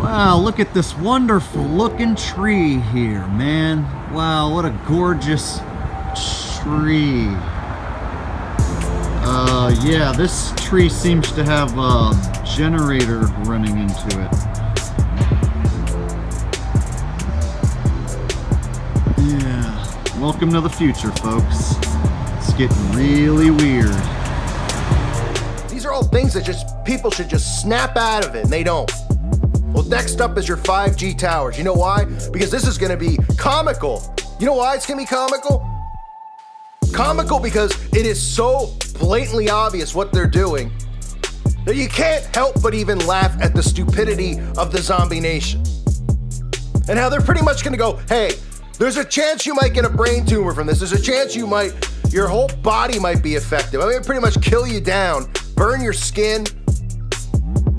Wow, look at this wonderful looking tree here, man. Wow, what a gorgeous tree. Yeah, this tree seems to have a generator running into it. Yeah, welcome to the future, folks. It's getting really weird. These are all things that people should just snap out of it, and they don't. Well, next up is your 5G towers. You know why? Because this is gonna be comical. You know why it's gonna be comical? Comical because it is so blatantly obvious what they're doing that you can't help but even laugh at the stupidity of the zombie nation. And how they're pretty much gonna go, hey, there's a chance you might get a brain tumor from this. There's a chance your whole body might be affected. I mean, pretty much kill you down, burn your skin,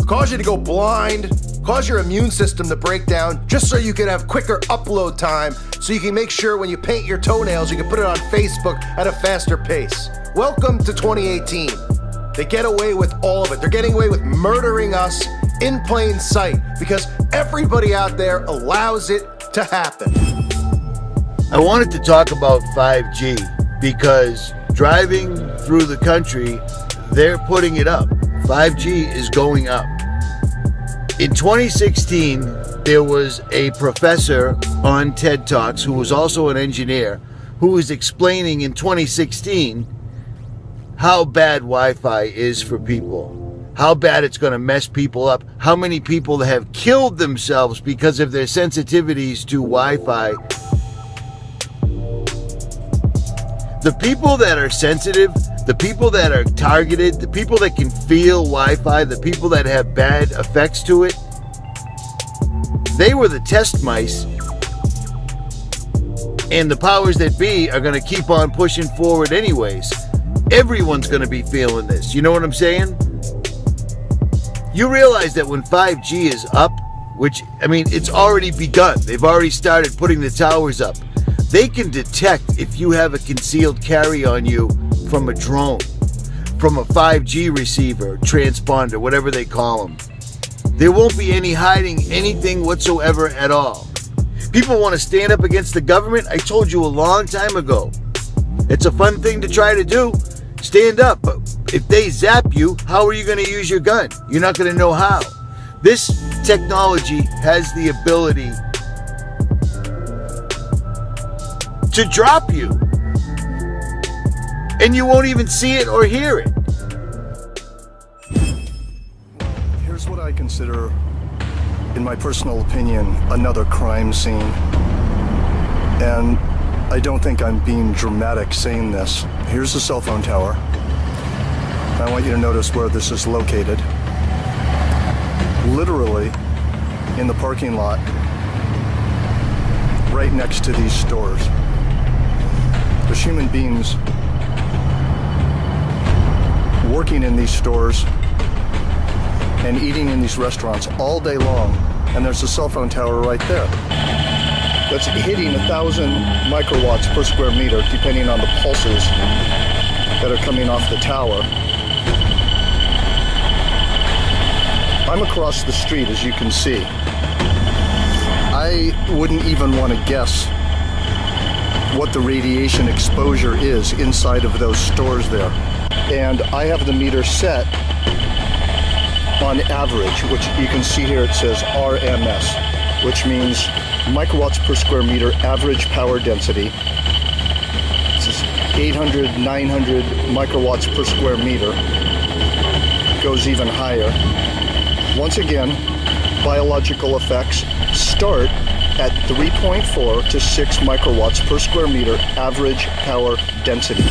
cause you to go blind, cause your immune system to break down, just so you can have quicker upload time, so you can make sure when you paint your toenails, you can put it on Facebook at a faster pace. Welcome to 2018. They get away with all of it. They're getting away with murdering us in plain sight because everybody out there allows it to happen. I wanted to talk about 5G because driving through the country, they're putting it up. 5G is going up. In 2016, there was a professor on TED Talks who was also an engineer who was explaining in 2016 how bad Wi-Fi is for people, how bad it's going to mess people up, how many people have killed themselves because of their sensitivities to Wi-Fi. The people that are sensitive, the people that are targeted, the people that can feel Wi-Fi, the people that have bad effects to it, they were the test mice, and the powers that be are going to keep on pushing forward anyways. Everyone's going to be feeling this. You know what I'm saying? You realize that when 5G is up, which, I mean, it's already begun. They've already started putting the towers up. They can detect if you have a concealed carry on you from a drone, from a 5G receiver, transponder, whatever they call them. There won't be any hiding anything whatsoever at all. People want to stand up against the government. I told you a long time ago. It's a fun thing to try to do. Stand up. But if they zap you, how are you going to use your gun? You're not going to know how. This technology has the ability to drop you, and you won't even see it or hear it. Here's what I consider, in my personal opinion, another crime scene. And I don't think I'm being dramatic saying this. Here's the cell phone tower. I want you to notice where this is located. Literally in the parking lot, right next to these stores. There's human beings working in these stores and eating in these restaurants all day long, and there's a cell phone tower right there that's hitting 1,000 microwatts per square meter, depending on the pulses that are coming off the tower. I'm across the street, as you can see. I wouldn't even want to guess what the radiation exposure is inside of those stores there. And I have the meter set on average, which you can see here, it says RMS, which means microwatts per square meter average power density. This is 800, 900 microwatts per square meter. Goes even higher. Once again, biological effects start at 3.4 to 6 microwatts per square meter average power density.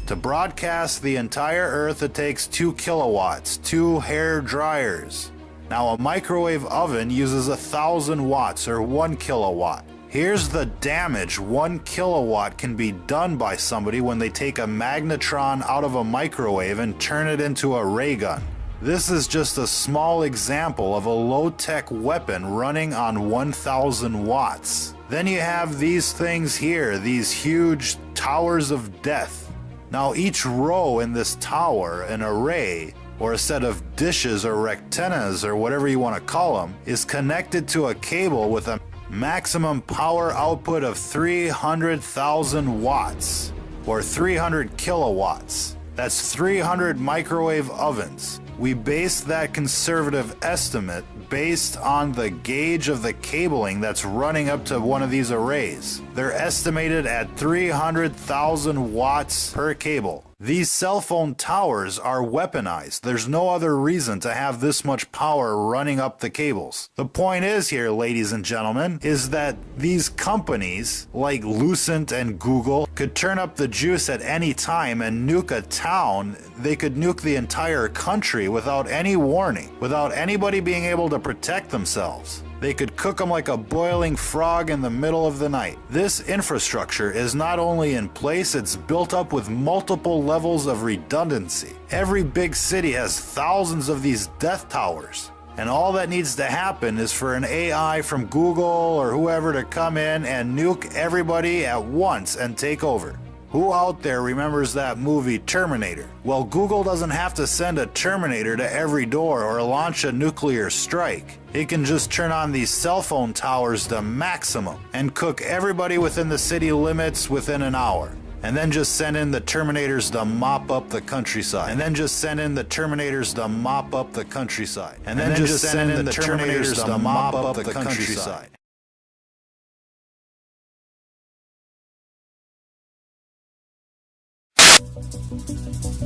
To broadcast the entire Earth, it takes 2 kilowatts, 2 hair dryers. Now a microwave oven uses 1,000 watts or 1 kilowatt. Here's the damage 1 kilowatt can be done by somebody when they take a magnetron out of a microwave and turn it into a ray gun. This is just a small example of a low-tech weapon running on 1,000 watts. Then you have these things here, these huge towers of death. Now each row in this tower, an array, or a set of dishes or rectennas or whatever you want to call them, is connected to a cable with a maximum power output of 300,000 watts or 300 kilowatts. That's 300 microwave ovens. We based that conservative estimate based on the gauge of the cabling that's running up to one of these arrays. They're estimated at 300,000 watts per cable. These cell phone towers are weaponized. There's no other reason to have this much power running up the cables. The point is here, ladies and gentlemen, is that these companies like Lucent and Google could turn up the juice at any time and nuke a town. They could nuke the entire country without any warning, without anybody being able to protect themselves. They could cook them like a boiling frog in the middle of the night. This infrastructure is not only in place, it's built up with multiple levels of redundancy. Every big city has thousands of these death towers. And all that needs to happen is for an AI from Google or whoever to come in and nuke everybody at once and take over. Who out there remembers that movie Terminator? Well, Google doesn't have to send a Terminator to every door or launch a nuclear strike. It can just turn on these cell phone towers to maximum and cook everybody within the city limits within an hour. And then just send in the Terminators to mop up the countryside. And then just send in the Terminators to mop up the countryside. And then just send in the Terminators to mop up the countryside.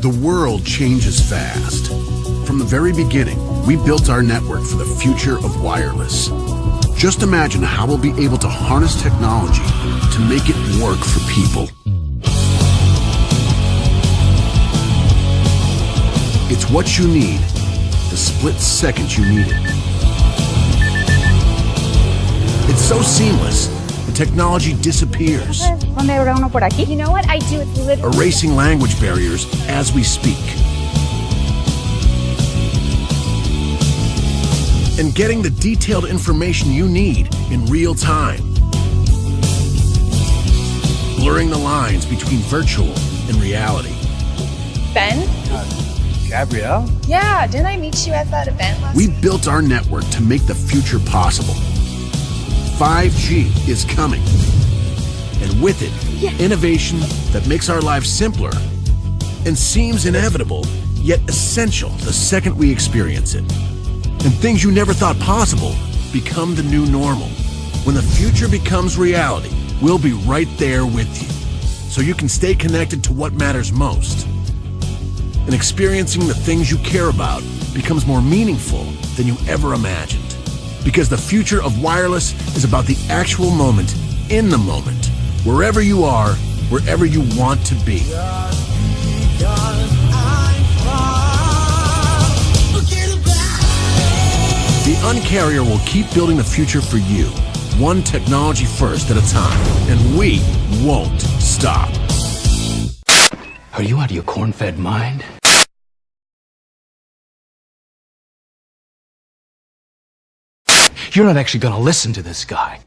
The world changes fast. From the very beginning, we built our network for the future of wireless. Just imagine how we'll be able to harness technology to make it work for people. It's what you need, the split second you need it. It's so seamless, the technology disappears, You know what I do? It's literally erasing language barriers as we speak. And getting the detailed information you need in real time. Blurring the lines between virtual and reality. Ben. Gabrielle? Yeah, didn't I meet you at that event last We week? built our network to make the future possible. 5G is coming. And with it, innovation that makes our lives simpler and seems inevitable, yet essential the second we experience it. And things you never thought possible become the new normal. When the future becomes reality, we'll be right there with you, so you can stay connected to what matters most. And experiencing the things you care about becomes more meaningful than you ever imagined. Because the future of wireless is about the actual moment, in the moment, wherever you are, wherever you want to be. The Uncarrier will keep building the future for you, one technology first at a time, and we won't stop. Are you out of your corn-fed mind? You're not actually gonna listen to this guy.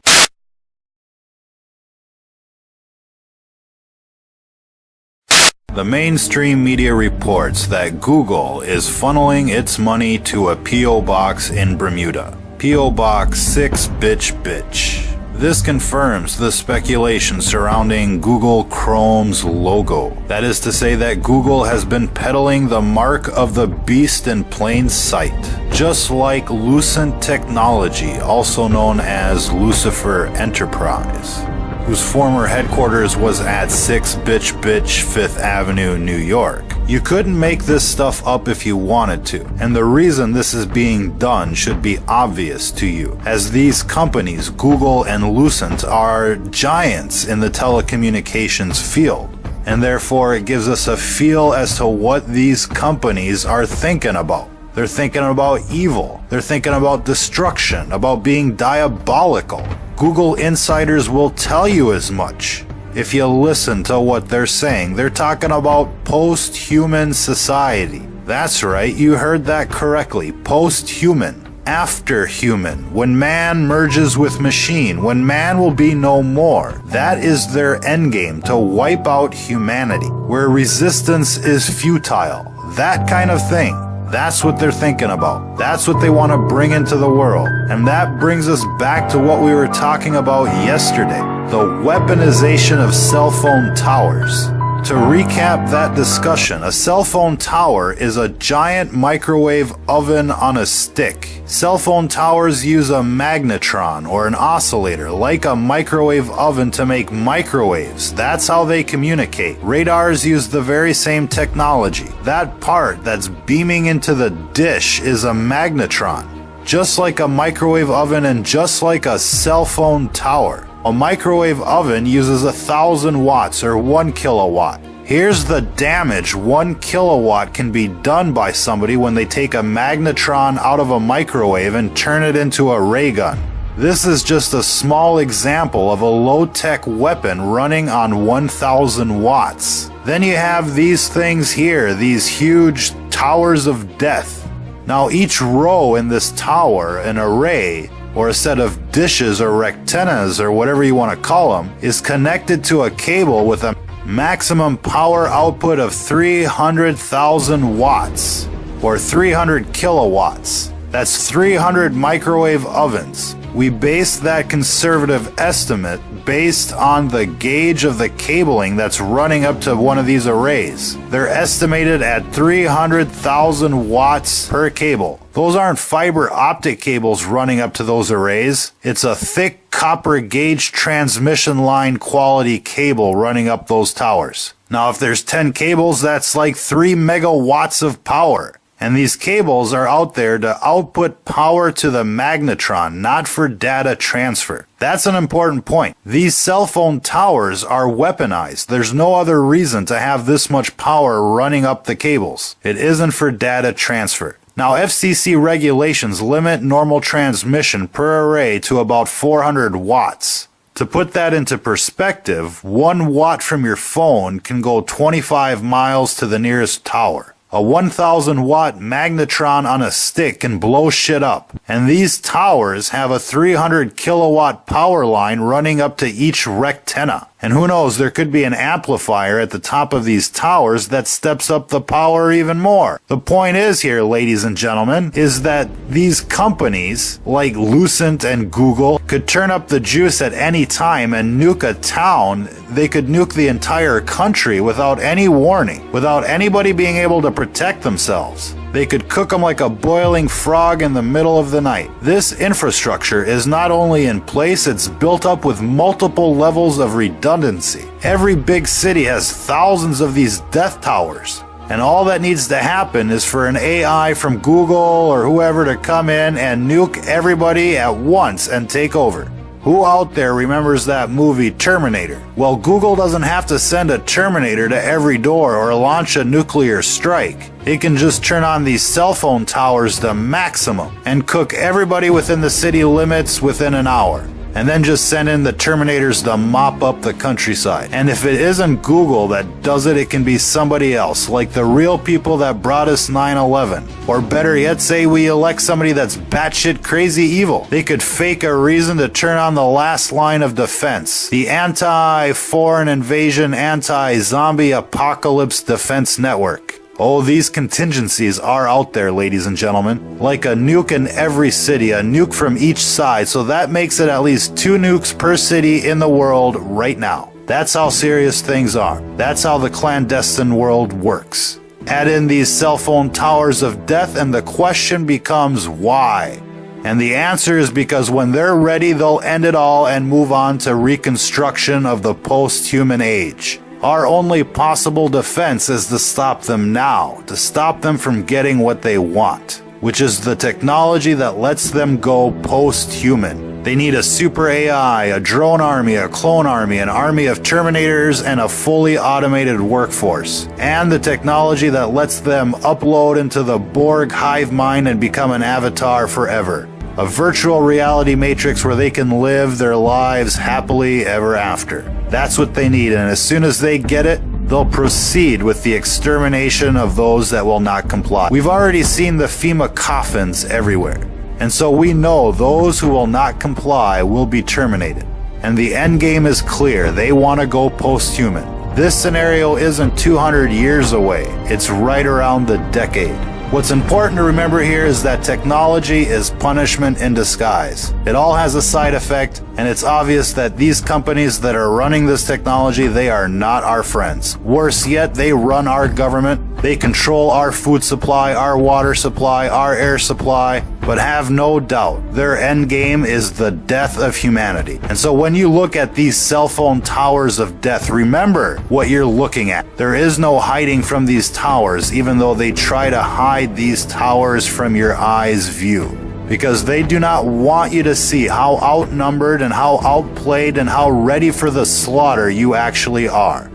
The mainstream media reports that Google is funneling its money to a P.O. box in Bermuda. P.O. Box 6 Bitch. This confirms the speculation surrounding Google Chrome's logo. That is to say that Google has been peddling the mark of the beast in plain sight. Just like Lucent Technology, also known as Lucifer Enterprise, whose former headquarters was at 6 Bitch 5th Avenue, New York. You couldn't make this stuff up if you wanted to, and the reason this is being done should be obvious to you, as these companies, Google and Lucent, are giants in the telecommunications field, and therefore it gives us a feel as to what these companies are thinking about. They're thinking about evil. They're thinking about destruction, about being diabolical. Google insiders will tell you as much. If you listen to what they're saying, they're talking about post-human society. That's right, you heard that correctly. Post-human. After human. When man merges with machine. When man will be no more. That is their endgame, to wipe out humanity. Where resistance is futile. That kind of thing. That's what they're thinking about. That's what they want to bring into the world. And that brings us back to what we were talking about yesterday, the weaponization of cell phone towers. To recap that discussion, a cell phone tower is a giant microwave oven on a stick. Cell phone towers use a magnetron or an oscillator like a microwave oven to make microwaves. That's how they communicate. Radars use the very same technology. That part that's beaming into the dish is a magnetron, just like a microwave oven and just like a cell phone tower. A microwave oven uses 1,000 watts or 1 kilowatt. Here's the damage 1 kilowatt can be done by somebody when they take a magnetron out of a microwave and turn it into a ray gun. This is just a small example of a low-tech weapon running on 1,000 watts. Then you have these things here, these huge towers of death. Now each row in this tower, an array, or a set of dishes or rectennas or whatever you want to call them, is connected to a cable with a maximum power output of 300,000 watts or 300 kilowatts. That's 300 microwave ovens. We base that conservative estimate based on the gauge of the cabling that's running up to one of these arrays. They're estimated at 300,000 watts per cable. Those aren't fiber optic cables running up to those arrays. It's a thick copper gauge transmission line quality cable running up those towers. Now, if there's 10 cables, that's like 3 megawatts of power. And these cables are out there to output power to the magnetron, not for data transfer. That's an important point. These cell phone towers are weaponized. There's no other reason to have this much power running up the cables. It isn't for data transfer. Now, FCC regulations limit normal transmission per array to about 400 watts. To put that into perspective, 1 watt from your phone can go 25 miles to the nearest tower. A 1,000 watt magnetron on a stick can blow shit up. And these towers have a 300 kilowatt power line running up to each rectenna. And who knows, there could be an amplifier at the top of these towers that steps up the power even more. The point is here, ladies and gentlemen, is that these companies like Lucent and Google could turn up the juice at any time and nuke a town. They could nuke the entire country without any warning, without anybody being able to protect themselves. They could cook them like a boiling frog in the middle of the night. This infrastructure is not only in place, it's built up with multiple levels of redundancy. Every big city has thousands of these death towers. And all that needs to happen is for an AI from Google or whoever to come in and nuke everybody at once and take over. Who out there remembers that movie Terminator? Well, Google doesn't have to send a Terminator to every door or launch a nuclear strike. It can just turn on these cell phone towers to maximum and cook everybody within the city limits within an hour. And then just send in the Terminators to mop up the countryside. And if it isn't Google that does it, it can be somebody else, like the real people that brought us 9/11. Or better yet, say we elect somebody that's batshit crazy evil. They could fake a reason to turn on the last line of defense. The anti-foreign invasion, anti-zombie apocalypse defense network. Oh, these contingencies are out there, ladies and gentlemen. Like a nuke in every city, a nuke from each side, so that makes it at least 2 nukes per city in the world right now. That's how serious things are. That's how the clandestine world works. Add in these cell phone towers of death and the question becomes why? And the answer is because when they're ready, they'll end it all and move on to reconstruction of the post-human age. Our only possible defense is to stop them now, to stop them from getting what they want, which is the technology that lets them go post-human. They need a super AI, a drone army, a clone army, an army of Terminators, and a fully automated workforce. And the technology that lets them upload into the Borg hive mind and become an avatar forever. A virtual reality matrix where they can live their lives happily ever after. That's what they need, and as soon as they get it, they'll proceed with the extermination of those that will not comply. We've already seen the FEMA coffins everywhere, and so we know those who will not comply will be terminated. And the end game is clear. They want to go post-human. This scenario isn't 200 years away. It's right around the decade. What's important to remember here is that technology is punishment in disguise. It all has a side effect, and it's obvious that these companies that are running this technology, they are not our friends. Worse yet, they run our government. They control our food supply, our water supply, our air supply, but have no doubt their end game is the death of humanity. And so when you look at these cell phone towers of death, remember what you're looking at. There is no hiding from these towers, even though they try to hide these towers from your eye's view, because they do not want you to see how outnumbered and how outplayed and how ready for the slaughter you actually are.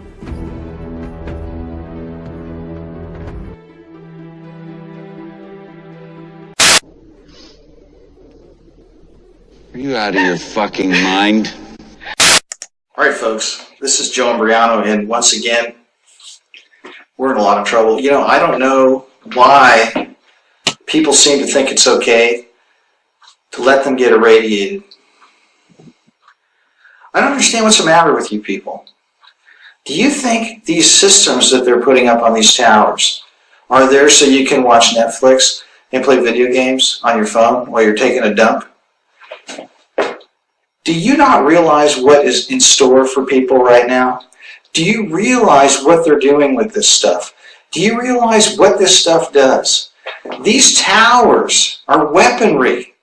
Are you out of your fucking mind? All right, folks, this is Joe Imbriano, and once again, we're in a lot of trouble. You know, I don't know why people seem to think it's okay to let them get irradiated. I don't understand what's the matter with you people. Do you think these systems that they're putting up on these towers are there so you can watch Netflix and play video games on your phone while you're taking a dump? Do you not realize what is in store for people right now? Do you realize what they're doing with this stuff? Do you realize what this stuff does? These towers are weaponry.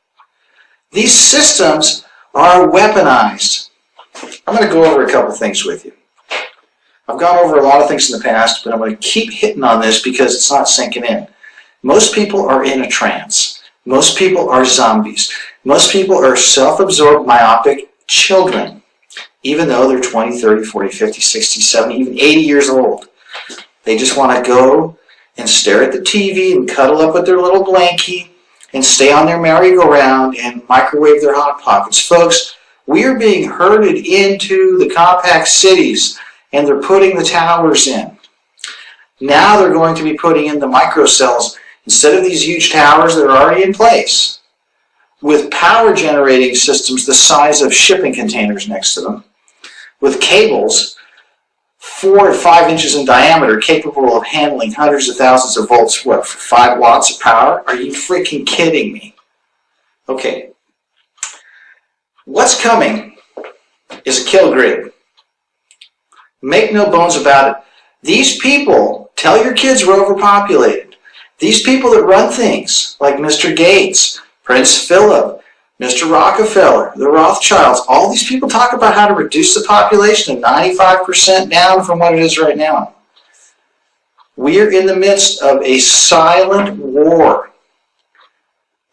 These systems are weaponized. I'm going to go over a couple things with you. I've gone over a lot of things in the past, but I'm going to keep hitting on this because it's not sinking in. Most people are in a trance. Most people are zombies. Most people are self-absorbed, myopic children, even though they're 20, 30, 40, 50, 60, 70, even 80 years old. They just want to go and stare at the TV and cuddle up with their little blankie and stay on their merry-go-round and microwave their Hot Pockets. Folks, we are being herded into the compact cities, and they're putting the towers in. Now they're going to be putting in the microcells instead of these huge towers that are already in place, with power generating systems the size of shipping containers next to them, with cables 4 to 5 inches in diameter capable of handling hundreds of thousands of volts, what, for 5 watts of power? Are you freaking kidding me? Okay. What's coming is a kill grid. Make no bones about it. These people, tell your kids we're overpopulated. These people that run things like Mr. Gates, Prince Philip, Mr. Rockefeller, the Rothschilds, all these people talk about how to reduce the population to 95% down from what it is right now. We're in the midst of a silent war.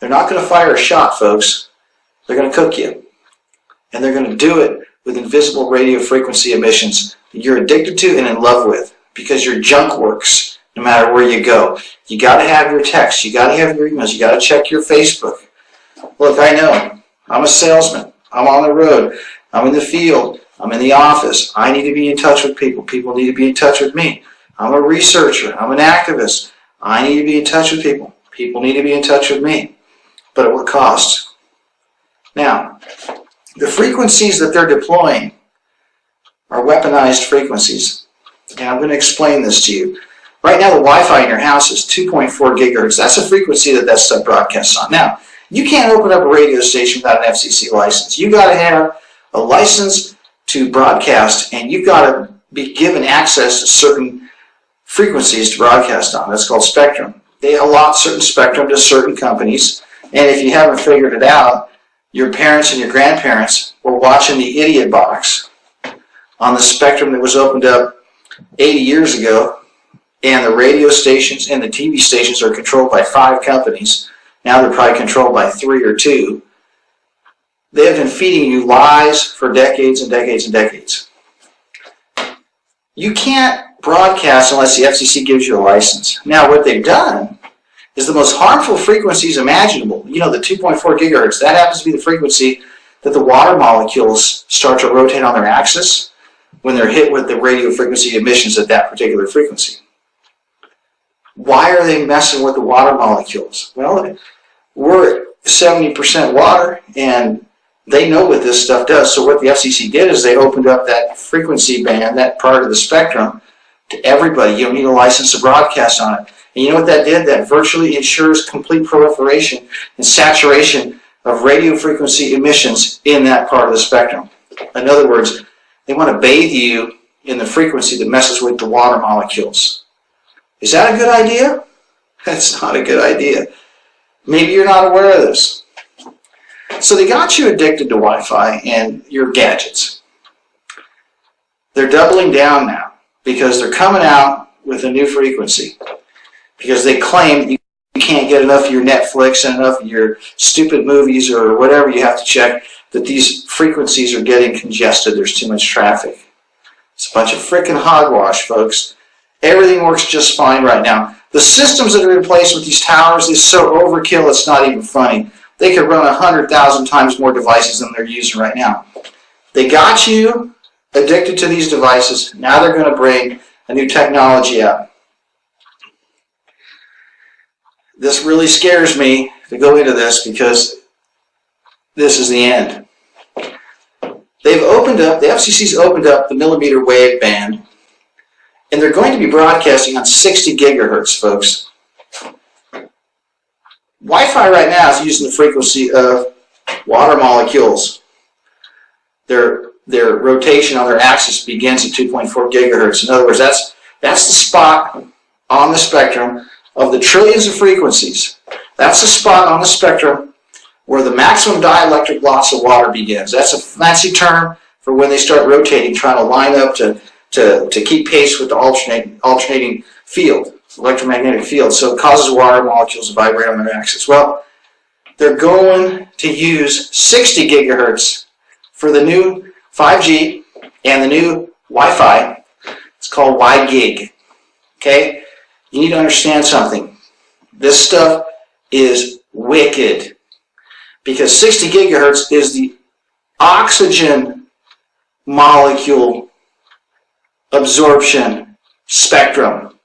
They're not going to fire a shot, folks. They're going to cook you. And they're going to do it with invisible radio frequency emissions that you're addicted to and in love with, because your junk works no matter where you go. You got to have your texts. You got to have your emails. You got to check your Facebook. Look, I know. I'm a salesman. I'm on the road. I'm in the field. I'm in the office. I need to be in touch with people. People need to be in touch with me. I'm a researcher. I'm an activist. I need to be in touch with people. People need to be in touch with me. But at what cost? Now, the frequencies that they're deploying are weaponized frequencies. And I'm going to explain this to you. Right now, the Wi-Fi in your house is 2.4 gigahertz. That's the frequency that stuff broadcasts on. Now, you can't open up a radio station without an FCC license. You got to have a license to broadcast, and you've got to be given access to certain frequencies to broadcast on. That's called spectrum. They allot certain spectrum to certain companies, and if you haven't figured it out, your parents and your grandparents were watching the idiot box on the spectrum that was opened up 80 years ago, and the radio stations and the TV stations are controlled by 5 companies. Now they're probably controlled by 3 or 2. They have been feeding you lies for decades and decades and decades. You can't broadcast unless the FCC gives you a license. Now what they've done is the most harmful frequencies imaginable. You know, the 2.4 gigahertz, that happens to be the frequency that the water molecules start to rotate on their axis when they're hit with the radio frequency emissions at that particular frequency. Why are they messing with the water molecules? Well, we're 70% water, and they know what this stuff does. So what the FCC did is they opened up that frequency band, that part of the spectrum, to everybody. You don't need a license to broadcast on it. And you know what that did? That virtually ensures complete proliferation and saturation of radio frequency emissions in that part of the spectrum. In other words, they want to bathe you in the frequency that messes with the water molecules. Is that a good idea? That's not a good idea. Maybe you're not aware of this. So they got you addicted to Wi-Fi and your gadgets. They're doubling down now because they're coming out with a new frequency. Because they claim you can't get enough of your Netflix and enough of your stupid movies or whatever you have to check, that these frequencies are getting congested. There's too much traffic. It's a bunch of freaking hogwash, folks. Everything works just fine right now. The systems that are in place with these towers is so overkill it's not even funny. They could run 100,000 times more devices than they're using right now. They got you addicted to these devices. Now they're going to bring a new technology out. This really scares me to go into this because this is the end. They've opened up, the FCC's opened up the millimeter wave band, and they're going to be broadcasting on 60 gigahertz, folks. Wi-Fi right now is using the frequency of water molecules. Their rotation on their axis begins at 2.4 gigahertz. In other words, that's the spot on the spectrum of the trillions of frequencies. That's the spot on the spectrum where the maximum dielectric loss of water begins. That's a fancy term for when they start rotating, trying to line up to keep pace with the alternating field, electromagnetic field. So it causes water molecules to vibrate on their axis. Well, they're going to use 60 gigahertz for the new 5G and the new Wi-Fi. It's called WiGig. Okay? You need to understand something. This stuff is wicked because 60 gigahertz is the oxygen molecule absorption spectrum.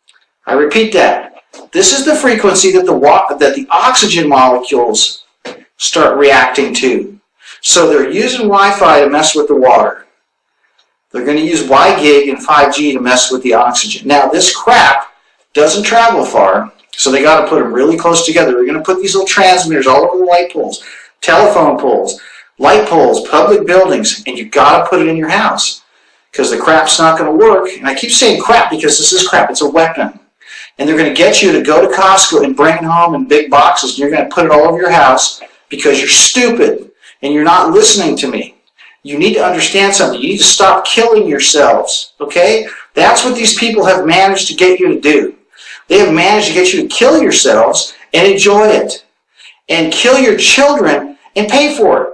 I repeat that. This is the frequency that the oxygen molecules start reacting to. So they're using Wi-Fi to mess with the water. They're going to use WiGig and 5G to mess with the oxygen. Now this crap doesn't travel far, so they got to put them really close together. They're going to put these little transmitters all over the light poles, telephone poles, light poles, public buildings, and you got to put it in your house because the crap's not going to work. And I keep saying crap because this is crap. It's a weapon. And they're going to get you to go to Costco and bring it home in big boxes, and you're going to put it all over your house because you're stupid and you're not listening to me. You need to understand something. You need to stop killing yourselves, okay? That's what these people have managed to get you to do. They have managed to get you to kill yourselves and enjoy it. And kill your children and pay for it.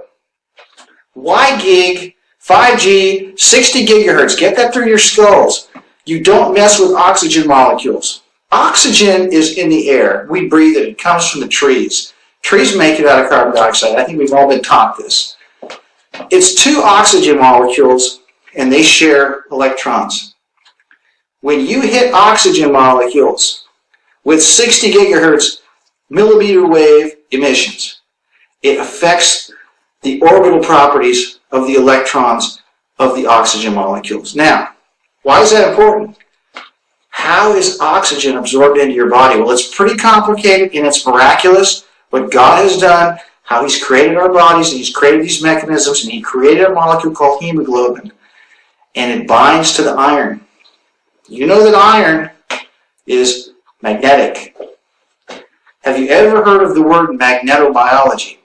WiGig, 5G, 60 gigahertz. Get that through your skulls. You don't mess with oxygen molecules. Oxygen is in the air. We breathe it. It comes from the trees. Trees make it out of carbon dioxide. I think we've all been taught this. It's two oxygen molecules, and they share electrons. When you hit oxygen molecules with 60 gigahertz millimeter wave emissions, it affects the orbital properties of the electrons of the oxygen molecules. Now, why is that important? How is oxygen absorbed into your body? Well, it's pretty complicated and it's miraculous what God has done, how He's created our bodies, and He's created these mechanisms, and He created a molecule called hemoglobin, and it binds to the iron. You know that iron is magnetic. Have you ever heard of the word magnetobiology?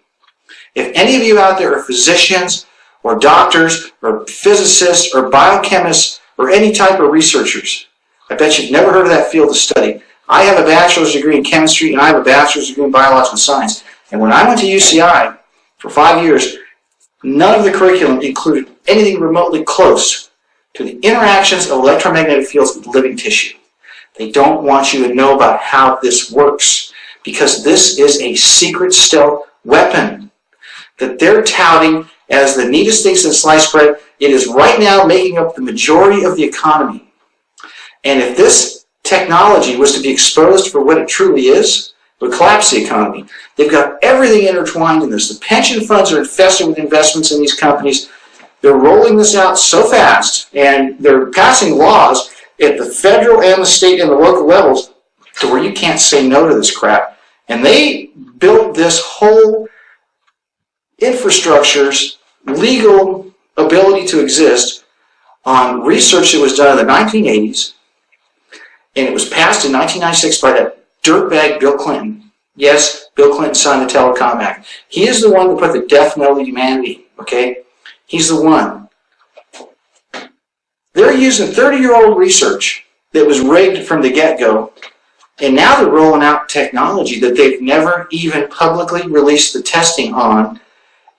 If any of you out there are physicians or doctors or physicists or biochemists or any type of researchers, I bet you've never heard of that field of study. I have a bachelor's degree in chemistry and I have a bachelor's degree in biological science. And when I went to UCI for 5 years, none of the curriculum included anything remotely close to the interactions of electromagnetic fields with living tissue. They don't want you to know about how this works because this is a secret stealth weapon that they're touting as the neatest thing since sliced bread. It is right now making up the majority of the economy. And if this technology was to be exposed for what it truly is, it would collapse the economy. They've got everything intertwined in this. The pension funds are infested with investments in these companies. They're rolling this out so fast, and they're passing laws at the federal and the state and the local levels to where you can't say no to this crap. And they built this whole infrastructure's legal ability to exist on research that was done in the 1980s, and it was passed in 1996 by that dirtbag Bill Clinton. Yes, Bill Clinton signed the Telecom Act. He is the one that put the death knell to humanity, okay? He's the one. They're using 30-year-old research that was rigged from the get-go, and now they're rolling out technology that they've never even publicly released the testing on.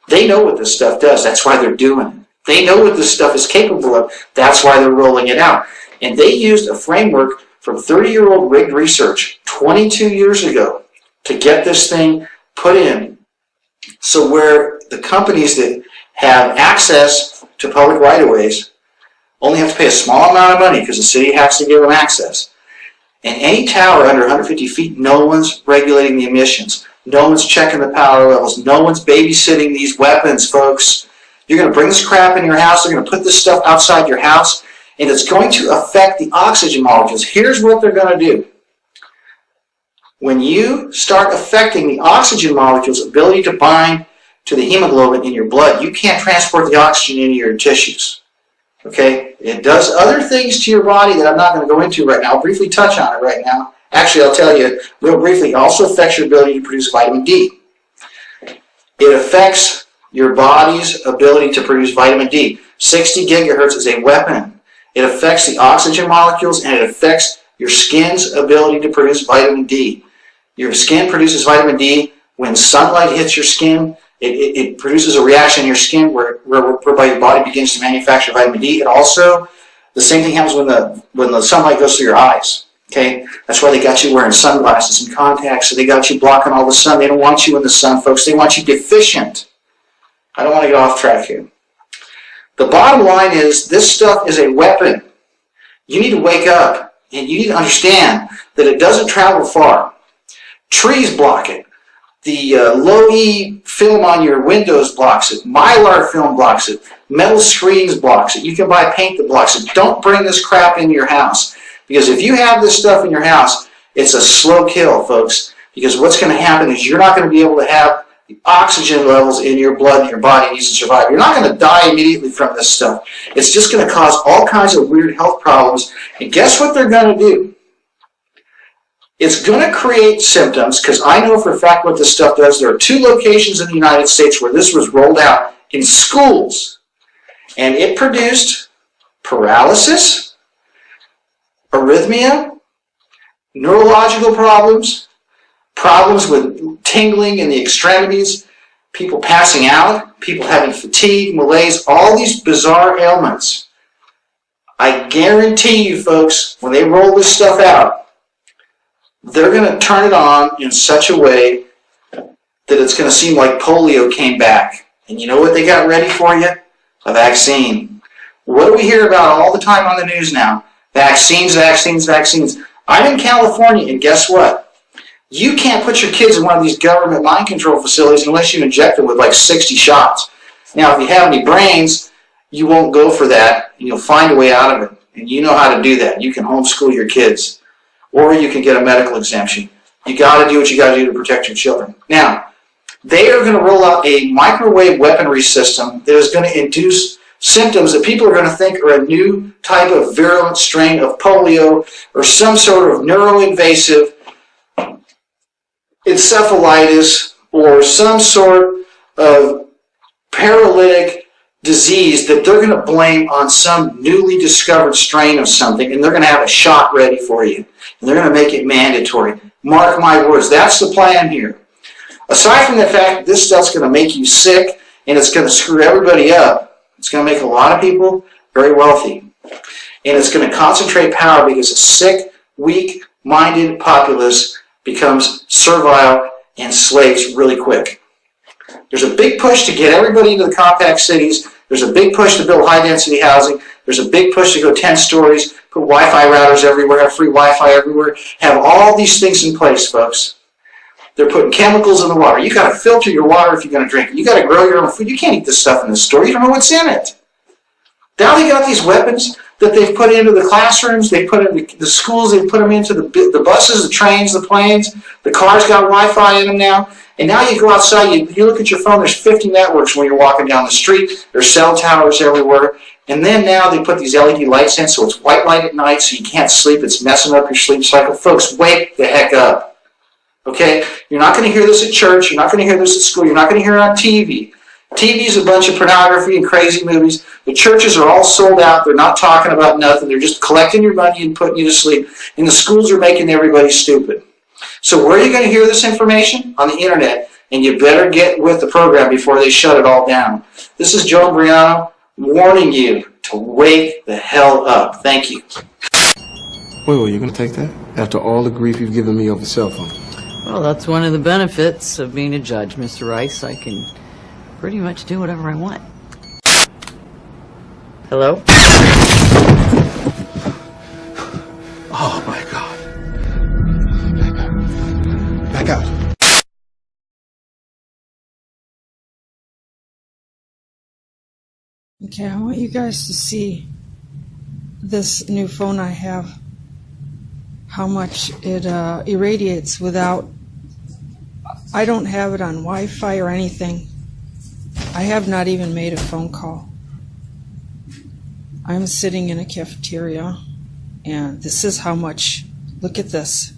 They know what this stuff does. That's why they're doing it. They know what this stuff is capable of. That's why they're rolling it out. And they used a framework from 30-year-old rigged research 22 years ago to get this thing put in. So where the companies that have access to public right-of-ways only have to pay a small amount of money because the city has to give them access. And any tower under 150 feet, no one's regulating the emissions. No one's checking the power levels. No one's babysitting these weapons, folks. You're going to bring this crap in your house. They're going to put this stuff outside your house, and it's going to affect the oxygen molecules. Here's what they're going to do. When you start affecting the oxygen molecules' ability to bind to the hemoglobin in your blood, you can't transport the oxygen into your tissues. Okay? It does other things to your body that I'm not going to go into right now. I'll briefly touch on it right now. Actually, I'll tell you real briefly. It also affects your ability to produce vitamin D. It affects your body's ability to produce vitamin D. 60 gigahertz is a weapon. It affects the oxygen molecules, and it affects your skin's ability to produce vitamin D. Your skin produces vitamin D when sunlight hits your skin. It produces a reaction in your skin whereby your body begins to manufacture vitamin D. And also, the same thing happens when the sunlight goes through your eyes. Okay, that's why they got you wearing sunglasses and contacts. So they got you blocking all the sun. They don't want you in the sun, folks. They want you deficient. I don't want to get off track here. The bottom line is this stuff is a weapon. You need to wake up, and you need to understand that it doesn't travel far. Trees block it. The low-E film on your windows blocks it. Mylar film blocks it. Metal screens blocks it. You can buy paint that blocks it. Don't bring this crap into your house. Because if you have this stuff in your house, it's a slow kill, folks. Because what's going to happen is you're not going to be able to have the oxygen levels in your blood that your body needs to survive. You're not going to die immediately from this stuff. It's just going to cause all kinds of weird health problems. And guess what they're going to do? It's going to create symptoms, because I know for a fact what this stuff does. There are 2 locations in the United States where this was rolled out in schools. And it produced paralysis, arrhythmia, neurological problems, problems with tingling in the extremities, people passing out, people having fatigue, malaise, all these bizarre ailments. I guarantee you, folks, when they roll this stuff out, they're going to turn it on in such a way that it's going to seem like polio came back. And you know what they got ready for you? A vaccine. What do we hear about all the time on the news now? Vaccines, vaccines, vaccines. I'm in California, and guess what? You can't put your kids in one of these government mind control facilities unless you inject them with like 60 shots. Now, if you have any brains, you won't go for that, and you'll find a way out of it. And you know how to do that. You can homeschool your kids, or you can get a medical exemption. You got to do what you got to do to protect your children. Now, they are going to roll out a microwave weaponry system that is going to induce symptoms that people are going to think are a new type of virulent strain of polio or some sort of neuroinvasive encephalitis or some sort of paralytic disease that they're going to blame on some newly discovered strain of something, and they're going to have a shot ready for you. And they're going to make it mandatory. Mark my words, that's the plan here. Aside from the fact that this stuff's going to make you sick and it's going to screw everybody up, it's going to make a lot of people very wealthy. And it's going to concentrate power because a sick, weak-minded populace becomes servile and slaves really quick. There's a big push to get everybody into the compact cities. There's a big push to build high-density housing. There's a big push to go 10 stories, put Wi-Fi routers everywhere, have free Wi-Fi everywhere, have all these things in place, folks. They're putting chemicals in the water. You got to filter your water if you're going to drink it. You got to grow your own food. You can't eat this stuff in the store. You don't know what's in it. Now they got these weapons that they've put into the classrooms, they put in the schools, they put them into the buses, the trains, the planes, the cars got Wi-Fi in them now. And now you go outside, you look at your phone, there's 50 networks when you're walking down the street, there's cell towers everywhere. And then now they put these LED lights in, so it's white light at night, so you can't sleep, it's messing up your sleep cycle. Folks, wake the heck up. Okay? You're not going to hear this at church, you're not going to hear this at school, you're not going to hear it on TV. TV is a bunch of pornography and crazy movies. The churches are all sold out. They're not talking about nothing. They're just collecting your money and putting you to sleep. And the schools are making everybody stupid. So where are you going to hear this information? On the internet. And you better get with the program before they shut it all down. This is Joe Briano warning you to wake the hell up. Thank you. Wait, you're going to take that? After all the grief you've given me over the cell phone? Well, that's one of the benefits of being a judge, Mr. Rice. I can pretty much do whatever I want. Hello? Oh, my God. Back out. Okay, I want you guys to see this new phone I have, how much it irradiates without, I don't have it on Wi-Fi or anything. I have not even made a phone call. I'm sitting in a cafeteria, and this is how much, look at this.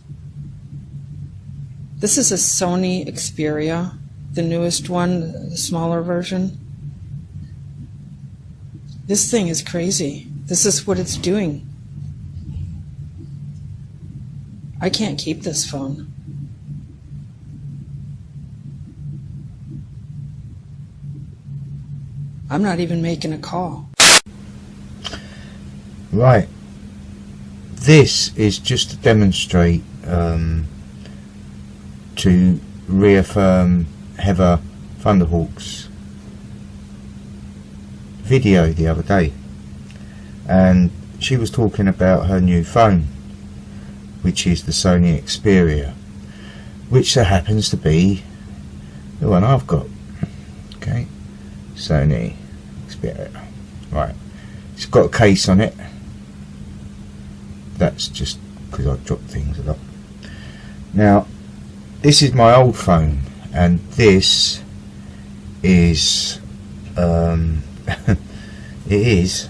This is a Sony Xperia, the newest one, the smaller version. This thing is crazy. This is what it's doing. I can't keep this phone. I'm not even making a call. Right. This is just to demonstrate, to reaffirm Heather Thunderhawk's video the other day, and she was talking about her new phone, which is the Sony Xperia, which there happens to be the one I've got. Okay, Sony Xperia. Right, it's got a case on it. That's just because I drop things a lot. Now, this is my old phone, and this is it is,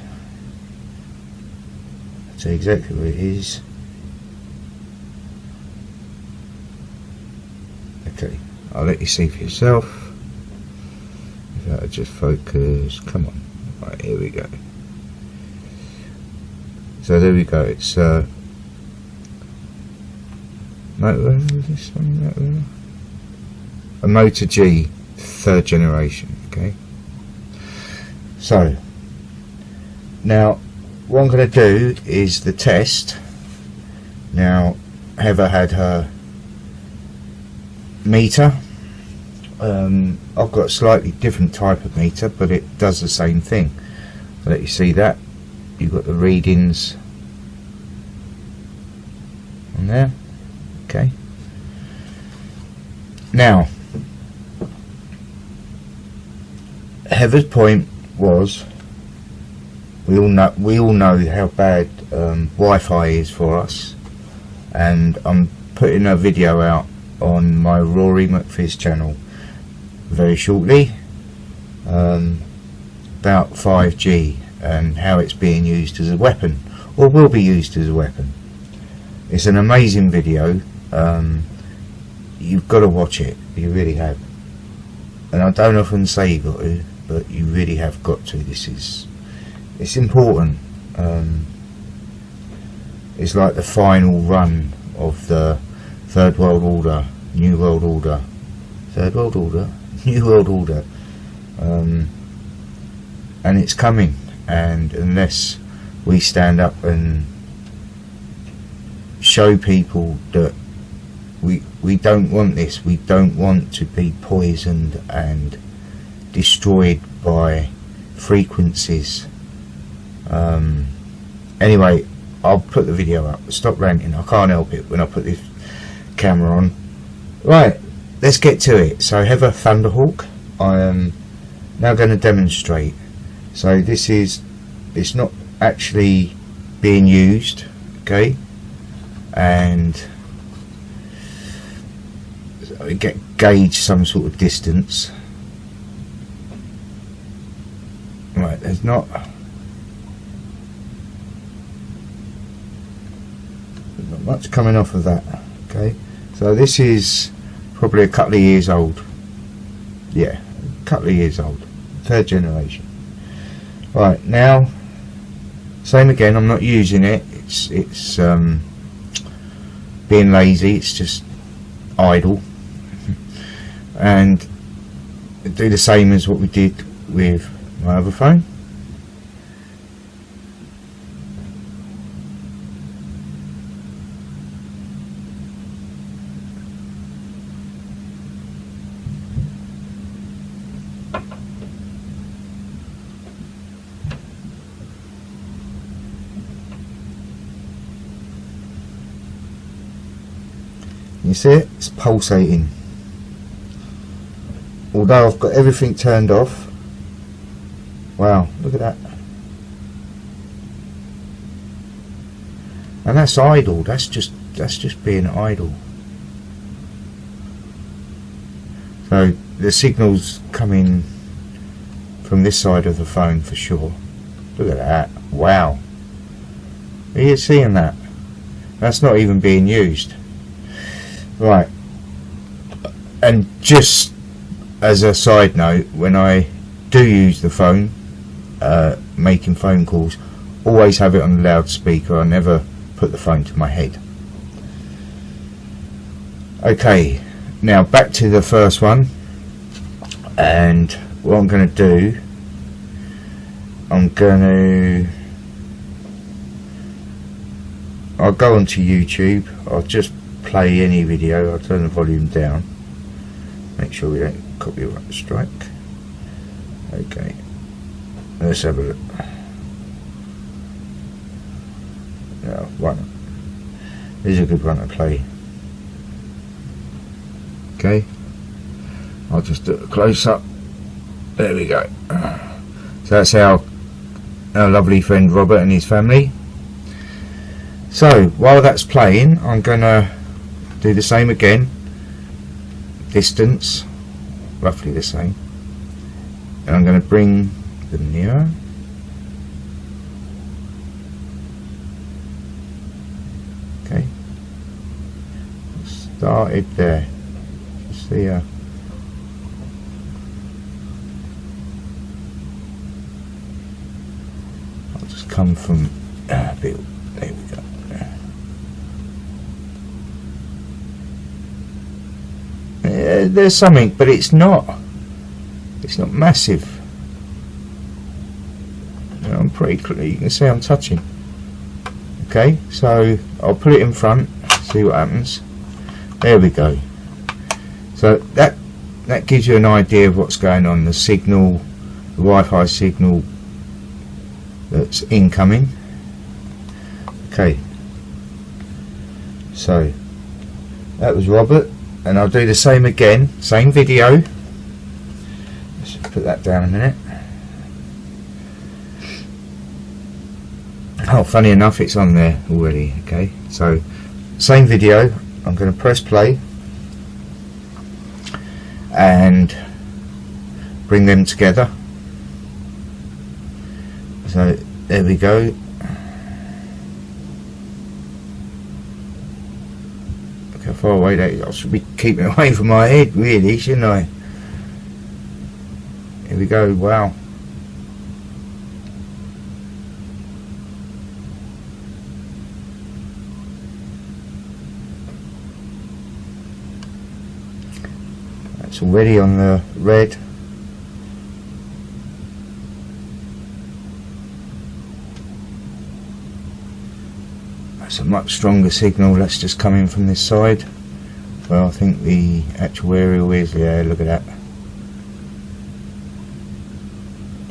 I'll tell you exactly what it is. Okay, I'll let you see for yourself. If I just focus, come on. Right, here we go. So there we go, it's this one, a Motor G 3rd generation. Okay, so now what I'm going to do is the test. Now Heather had her meter. I've got a slightly different type of meter, but it does the same thing. I'll let you see that. You've got the readings on there. Okay. Now, Heather's point was, we all know how bad Wi-Fi is for us, and I'm putting a video out on my Rory McFizz channel very shortly about 5G and how it's being used as a weapon, or will be used as a weapon. It's an amazing video. You've got to watch it, you really have. And I don't often say you've got to, but you really have got to. It's important. It's like the final run of the Third World Order, New World Order, Third World Order, New World Order, and it's coming. And unless we stand up and show people that we don't want this, we don't want to be poisoned and destroyed by frequencies. Anyway, I'll put the video up. Stop ranting, I can't help it when I put this camera on. Right, let's get to it. So Heather Thunderhawk, I am now going to demonstrate. So this is it's not actually being used, okay, and so we gauge some sort of distance. Right, there's not much coming off of that, okay, so this is probably a couple of years old. Yeah, a couple of years old, 3rd generation. Right, now same again, I'm not using it, it's being lazy, it's just idle. And do the same as what we did with my other phone. You see it? It's pulsating. Although I've got everything turned off. Wow, look at that. And that's idle. That's just being idle. So the signal's coming from this side of the phone for sure. Look at that. Wow. Are you seeing that? That's not even being used. Right, and just as a side note, when I do use the phone, making phone calls, always have it on the loudspeaker. I never put the phone to my head. Okay, now back to the first one, and what I'm going to do, I'll go onto YouTube. I'll just play any video. I'll turn the volume down, make sure we don't copyright strike. Okay, let's have a look. No, one. This is a good one to play. Okay, I'll just do a close up. There we go. So that's our lovely friend Robert and his family. So while that's playing, I'm gonna do the same again. Distance, roughly the same. And I'm going to bring them nearer. Okay. Started there. See I'll just come from there we go. There's something, but it's not massive. I'm pretty clear. You can see I'm touching. Okay, so I'll put it in front, see what happens. There we go. So that gives you an idea of what's going on. The signal, the Wi-Fi signal that's incoming. Okay, so that was Robert. And I'll do the same again, same video. Let's just put that down a minute. Oh, funny enough, it's on there already. Okay, so same video. I'm going to press play and bring them together. So there we go. How far away that? I should be keeping it away from my head, really, shouldn't I? Here we go. Wow. That's already on the red. That's a much stronger signal. That's just coming from this side. Well, I think the actual aerial is, yeah, look at that.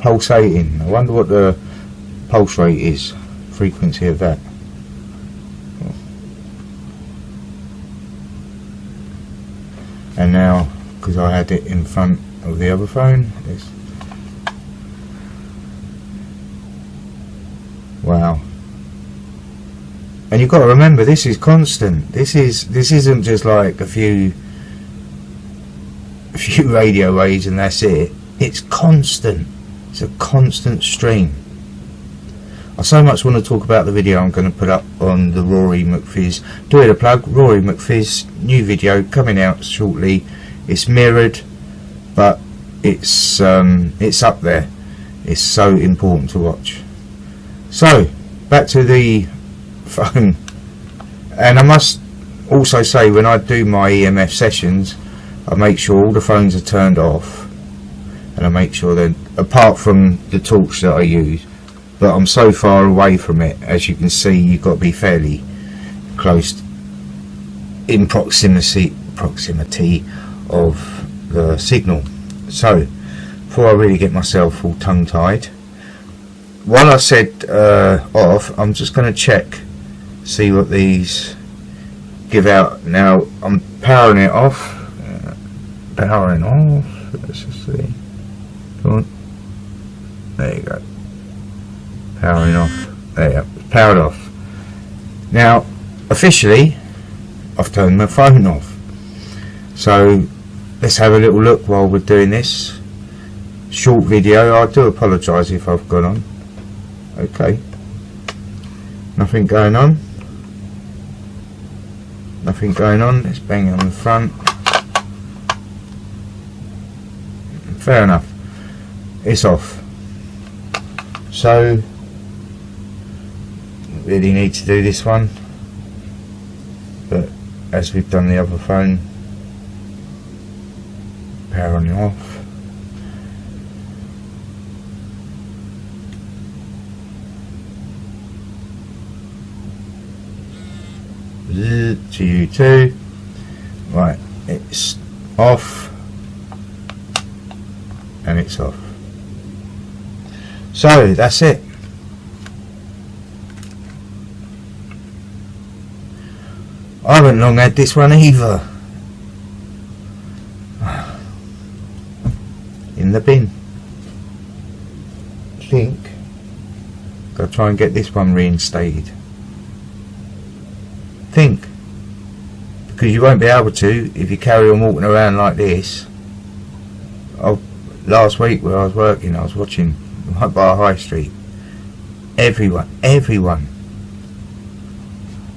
Pulsating. I wonder what the pulse rate is, frequency of that. And now, because I had it in front of the other phone, And you've got to remember, this is constant. This isn't just like a few radio waves and that's it. It's constant. It's a constant stream. I so much want to talk about the video I'm going to put up on the Rory McFizz. Do it a plug. Rory McFizz, new video coming out shortly. It's mirrored, but it's up there. It's so important to watch. So back to the phone, and I must also say, when I do my EMF sessions, I make sure all the phones are turned off, and I make sure that, apart from the torch that I use, but I'm so far away from it, as you can see, you've got to be fairly close in proximity of the signal. So before I really get myself all tongue tied, while I said off, I'm just going to check, see what these give out. Now I'm powering it off. Powering off. Let's just see. Come on. There you go. Powering off. There you go. Powered off. Now, officially, I've turned my phone off. So let's have a little look while we're doing this short video. I do apologise if I've gone on. Okay. Nothing going on. Nothing going on. Let's bang it on the front. Fair enough. It's off. So really need to do this one, but as we've done the other phone, powering it off. To you too. Right, it's off and it's off. So that's it. I haven't long had this one either. In the bin. Think. Gotta try and get this one reinstated. Think. Because you won't be able to if you carry on walking around like this. Last week where I was working, I was watching right by High Street. Everyone,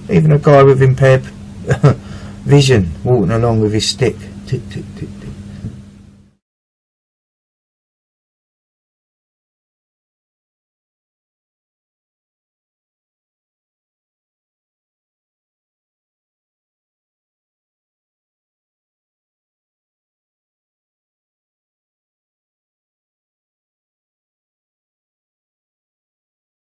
even a guy with impaired vision walking along with his stick. Tick, tick, tick, tick.